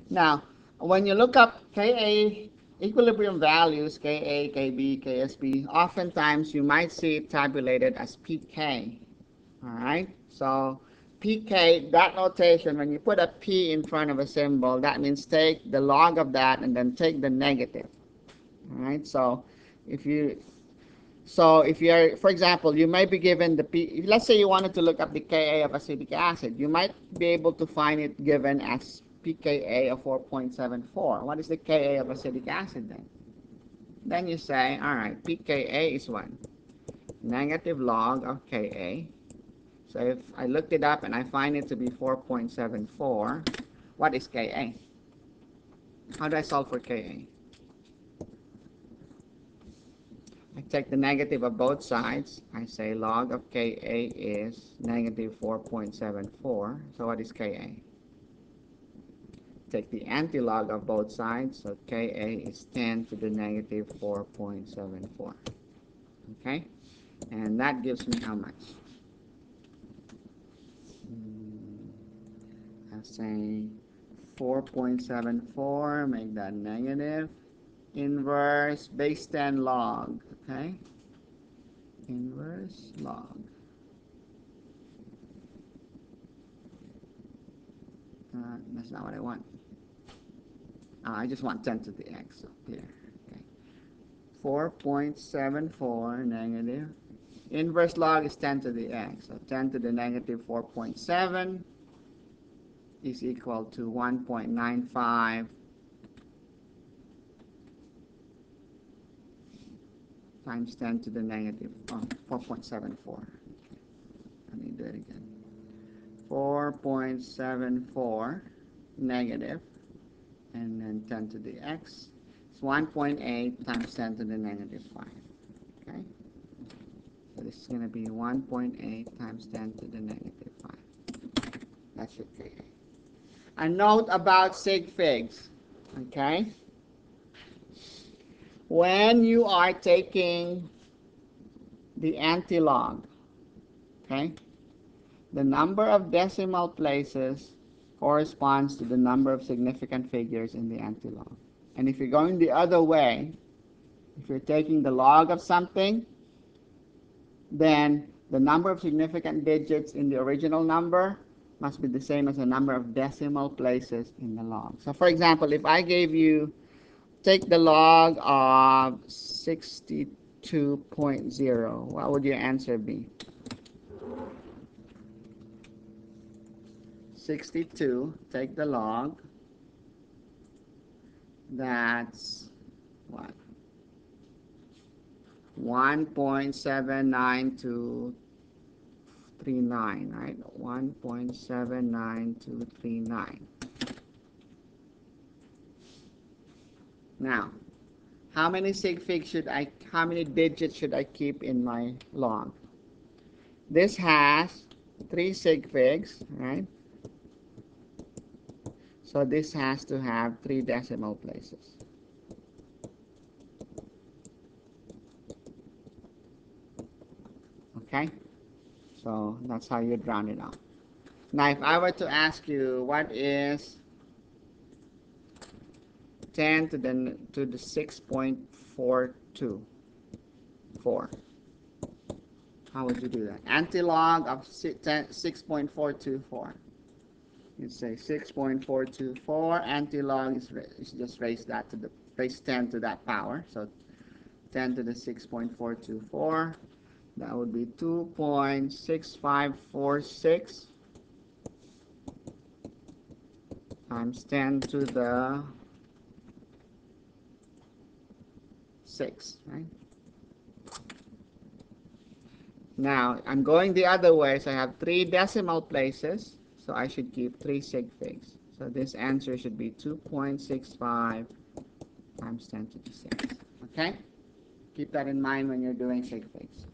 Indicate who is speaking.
Speaker 1: Now, when you look up Ka equilibrium values, Ka, Kb, Ksb, oftentimes you might see it tabulated as pK. All right? So pK, that notation, when you put a p in front of a symbol, that means take the log of that and then take the negative. All right? So if you're, for example, you might be given the P, let's say you wanted to look up the Ka of acetic acid, you might be able to find it given as pKa of 4.74. What is the Ka of acetic acid then? Then you say, all right, pKa is what? Negative log of Ka. So if I looked it up and I find it to be 4.74, what is Ka? How do I solve for Ka? I take the negative of both sides. I say log of Ka is negative 4.74. So what is Ka? Take the antilog of both sides. So Ka is 10 to the negative 4.74. Okay? And that gives me how much? I'm saying 4.74, make that negative. Inverse base 10 log. Okay? Inverse log. That's not what I want. I just want 10 to the x up here. Okay. 4.74 negative. Inverse log is 10 to the x. So 10 to the negative 4.7 is equal to 1.95 times 10 to the negative 4.74. Let me do it again. 4.74 negative, and then 10 to the x. It's 1.8 times 10 to the negative 5. Okay? So this is going to be 1.8 times 10 to the negative 5. That should be it. A note about sig figs. Okay? When you are taking the antilog, okay, the number of decimal places corresponds to the number of significant figures in the antilog. And if you're going the other way, if you're taking the log of something, then the number of significant digits in the original number must be the same as the number of decimal places in the log. So for example, if I gave you, take the log of 62.0, what would your answer be? 62, take the log, that's what? 1.79239, right? 1.79239. Now, how many sig figs how many digits should I keep in my log? This has 3 sig figs, right? So this has to have 3 decimal places. Okay? So that's how you'd round it out. Now, if I were to ask you, what is 10 to the 6.424? How would you do that? Antilog of 6.424. You'd say 6.424. Antilog is just raise 10 to that power. So 10 to the 6.424. That would be 2.6546 times 10 to the 6, right? Now, I'm going the other way, so I have 3 decimal places, so I should keep 3 sig figs. So this answer should be 2.65 times 10 to the 6. Okay? Keep that in mind when you're doing sig figs.